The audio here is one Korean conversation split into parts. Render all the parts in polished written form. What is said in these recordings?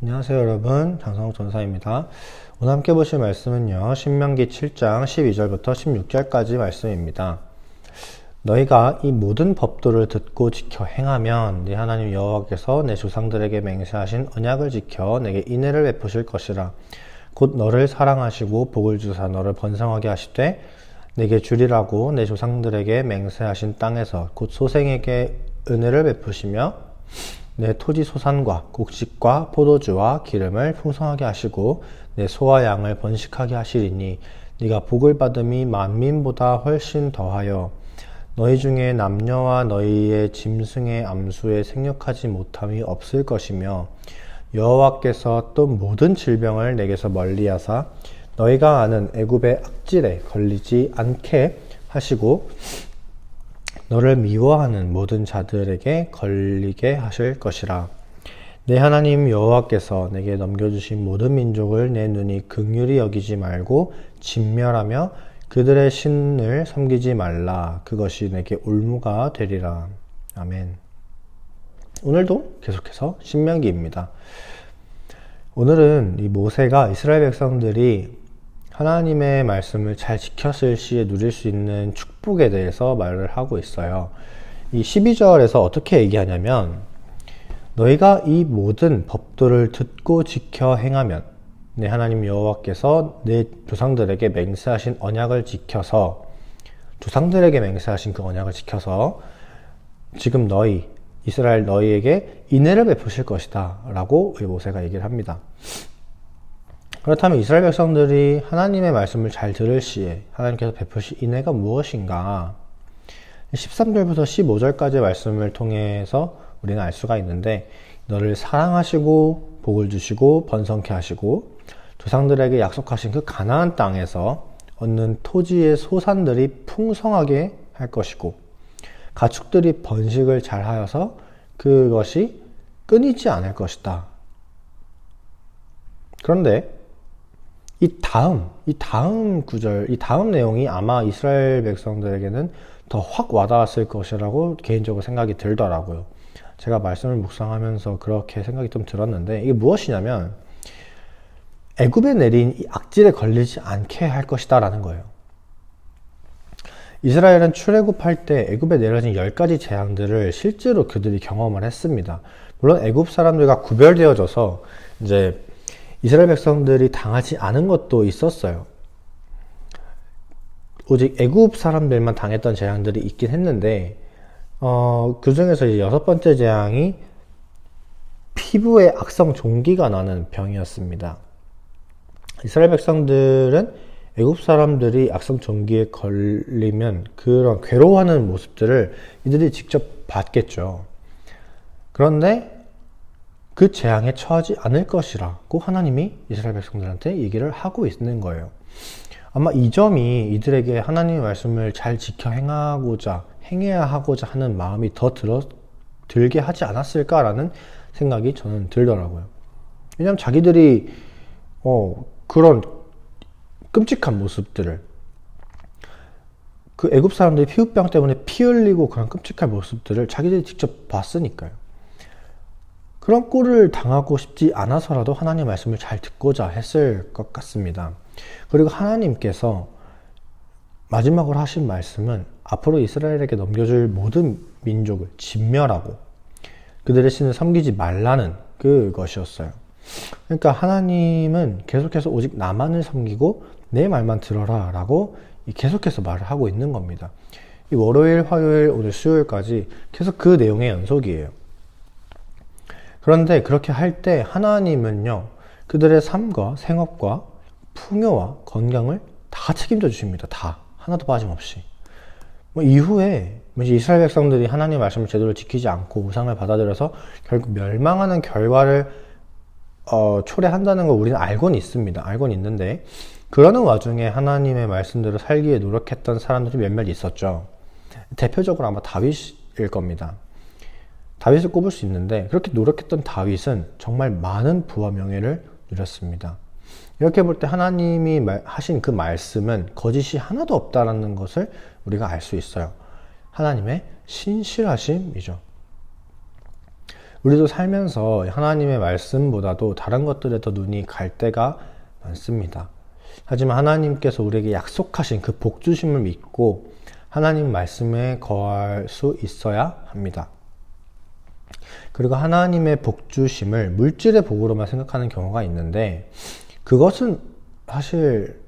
안녕하세요 여러분, 장성욱 전사입니다. 오늘 함께 보실 말씀은요, 신명기 7장 12절부터 16절까지 말씀입니다. 너희가 이 모든 법도를 듣고 지켜 행하면 네 하나님 여호와께서 내 조상들에게 맹세하신 언약을 지켜 내게 인애를 베푸실 것이라. 곧 너를 사랑하시고 복을 주사 너를 번성하게 하시되 내게 주리라고 내 조상들에게 맹세하신 땅에서 곧 소생에게 은혜를 베푸시며 내 토지 소산과 곡식과 포도주와 기름을 풍성하게 하시고 내 소와 양을 번식하게 하시리니 네가 복을 받음이 만민보다 훨씬 더하여 너희 중에 남녀와 너희의 짐승의 암수에 생육하지 못함이 없을 것이며 여호와께서 또 모든 질병을 내게서 멀리하사 너희가 아는 애굽의 악질에 걸리지 않게 하시고 너를 미워하는 모든 자들에게 걸리게 하실 것이라. 내 하나님 여호와께서 내게 넘겨주신 모든 민족을 내 눈이 긍휼히 여기지 말고 진멸하며 그들의 신을 섬기지 말라. 그것이 내게 올무가 되리라. 아멘. 오늘도 계속해서 신명기입니다. 오늘은 이 모세가 이스라엘 백성들이 하나님의 말씀을 잘 지켰을 시에 누릴 수 있는 축복에 대해서 말을 하고 있어요. 이 12절에서 어떻게 얘기하냐면 너희가 이 모든 법도를 듣고 지켜 행하면 내 하나님 여호와께서 내 조상들에게 맹세하신 언약을 지켜서 조상들에게 맹세하신 그 언약을 지켜서 지금 너희 이스라엘 너희에게 인애를 베푸실 것이다 라고 모세가 얘기를 합니다. 그렇다면 이스라엘 백성들이 하나님의 말씀을 잘 들을 시에 하나님께서 베푸실 인애가 무엇인가? 13절부터 15절까지의 말씀을 통해서 우리는 알 수가 있는데 너를 사랑하시고 복을 주시고 번성케 하시고 조상들에게 약속하신 그 가나안 땅에서 얻는 토지의 소산들이 풍성하게 할 것이고 가축들이 번식을 잘 하여서 그것이 끊이지 않을 것이다. 그런데 이 다음 구절, 이 다음 내용이 아마 이스라엘 백성들에게는 더 확 와닿았을 것이라고 개인적으로 생각이 들더라고요. 제가 말씀을 묵상하면서 그렇게 생각이 좀 들었는데 이게 무엇이냐면 애굽에 내린 이 악질에 걸리지 않게 할 것이다 라는 거예요. 이스라엘은 출애굽할 때 애굽에 내려진 10가지 재앙들을 실제로 그들이 경험을 했습니다. 물론 애굽 사람들과 구별되어져서 이제 이스라엘 백성들이 당하지 않은 것도 있었어요. 오직 애굽 사람들만 당했던 재앙들이 있긴 했는데 그 중에서 이제 6번째 재앙이 피부에 악성 종기가 나는 병이었습니다. 이스라엘 백성들은 애굽 사람들이 악성 종기에 걸리면 그런 괴로워하는 모습들을 이들이 직접 봤겠죠. 그런데 그 재앙에 처하지 않을 것이라고 하나님이 이스라엘 백성들한테 얘기를 하고 있는 거예요. 아마 이 점이 이들에게 하나님의 말씀을 잘 지켜 행해야 하고자 하는 마음이 더 들게 하지 않았을까라는 생각이 저는 들더라고요. 왜냐하면 자기들이 그런 끔찍한 모습들을 그 애굽 사람들이 피부병 때문에 피 흘리고 그런 끔찍한 모습들을 자기들이 직접 봤으니까요. 그런 꼴을 당하고 싶지 않아서라도 하나님의 말씀을 잘 듣고자 했을 것 같습니다. 그리고 하나님께서 마지막으로 하신 말씀은 앞으로 이스라엘에게 넘겨줄 모든 민족을 진멸하고 그들의 신을 섬기지 말라는 그것이었어요. 그러니까 하나님은 계속해서 오직 나만을 섬기고 내 말만 들어라 라고 계속해서 말을 하고 있는 겁니다. 이 월요일, 화요일, 오늘 수요일까지 계속 그 내용의 연속이에요. 그런데 그렇게 할 때 하나님은요, 그들의 삶과 생업과 풍요와 건강을 다 책임져 주십니다. 다. 하나도 빠짐없이. 이후에 이스라엘 백성들이 하나님의 말씀을 제대로 지키지 않고 우상을 받아들여서 결국 멸망하는 결과를 초래한다는 걸 우리는 알고는 있습니다. 알고는 있는데 그러는 와중에 하나님의 말씀대로 살기 위해 노력했던 사람들이 몇몇 있었죠. 대표적으로 아마 다윗일 겁니다. 다윗을 꼽을 수 있는데 그렇게 노력했던 다윗은 정말 많은 부와 명예를 누렸습니다. 이렇게 볼 때 하나님이 하신 그 말씀은 거짓이 하나도 없다는 것을 우리가 알 수 있어요. 하나님의 신실하심이죠. 우리도 살면서 하나님의 말씀보다도 다른 것들에 더 눈이 갈 때가 많습니다. 하지만 하나님께서 우리에게 약속하신 그 복 주심을 믿고 하나님 말씀에 거할 수 있어야 합니다. 그리고 하나님의 복 주심을 물질의 복으로만 생각하는 경우가 있는데, 그것은 사실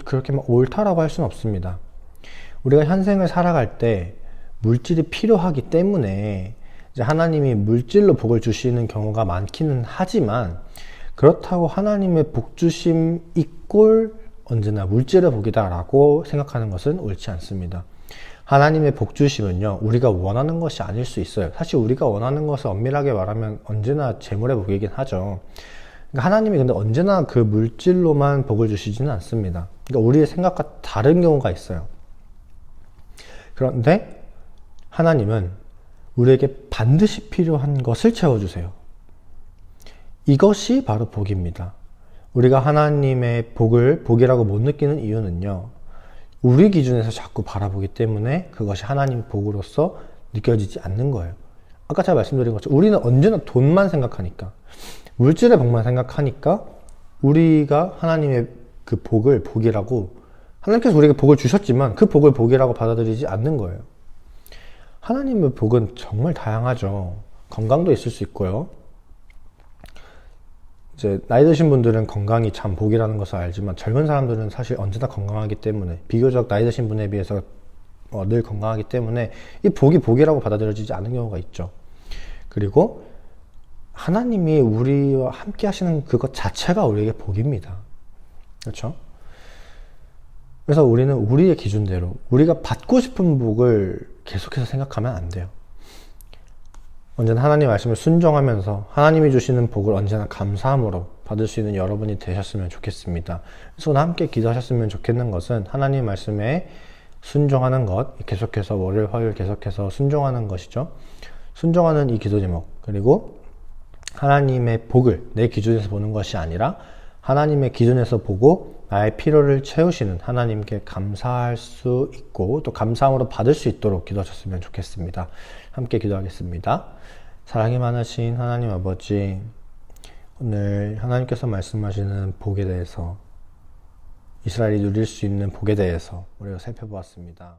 그렇게 옳다라고 할 수는 없습니다. 우리가 현생을 살아갈 때 물질이 필요하기 때문에 이제 하나님이 물질로 복을 주시는 경우가 많기는 하지만, 그렇다고 하나님의 복 주심 이꼴 언제나 물질의 복이다라고 생각하는 것은 옳지 않습니다. 하나님의 복 주심은요, 우리가 원하는 것이 아닐 수 있어요. 사실 우리가 원하는 것을 엄밀하게 말하면 언제나 재물의 복이긴 하죠. 그러니까 하나님이 근데 언제나 그 물질로만 복을 주시지는 않습니다. 그러니까 우리의 생각과 다른 경우가 있어요. 그런데 하나님은 우리에게 반드시 필요한 것을 채워주세요. 이것이 바로 복입니다. 우리가 하나님의 복을 복이라고 못 느끼는 이유는요, 우리 기준에서 자꾸 바라보기 때문에 그것이 하나님 복으로서 느껴지지 않는 거예요. 아까 제가 말씀드린 것처럼 우리는 언제나 돈만 생각하니까, 물질의 복만 생각하니까 우리가 하나님의 그 복을 복이라고, 하나님께서 우리에게 복을 주셨지만 그 복을 복이라고 받아들이지 않는 거예요. 하나님의 복은 정말 다양하죠. 건강도 있을 수 있고요. 이제 나이 드신 분들은 건강이 참 복이라는 것을 알지만, 젊은 사람들은 사실 언제나 건강하기 때문에, 비교적 나이 드신 분에 비해서 늘 건강하기 때문에 이 복이 복이라고 받아들여지지 않는 경우가 있죠. 그리고 하나님이 우리와 함께 하시는 그것 자체가 우리에게 복입니다. 그렇죠? 그래서 우리는 우리의 기준대로 우리가 받고 싶은 복을 계속해서 생각하면 안 돼요. 언제나 하나님 말씀을 순종하면서 하나님이 주시는 복을 언제나 감사함으로 받을 수 있는 여러분이 되셨으면 좋겠습니다. 그래서 오늘 함께 기도하셨으면 좋겠는 것은 하나님 말씀에 순종하는 것, 계속해서 월요일, 화요일 계속해서 순종하는 것이죠. 순종하는 이 기도 제목, 그리고 하나님의 복을 내 기준에서 보는 것이 아니라 하나님의 기준에서 보고 나의 필요를 채우시는 하나님께 감사할 수 있고 또 감사함으로 받을 수 있도록 기도하셨으면 좋겠습니다. 함께 기도하겠습니다. 사랑이 많으신 하나님 아버지, 오늘 하나님께서 말씀하시는 복에 대해서, 이스라엘이 누릴 수 있는 복에 대해서 우리가 살펴보았습니다.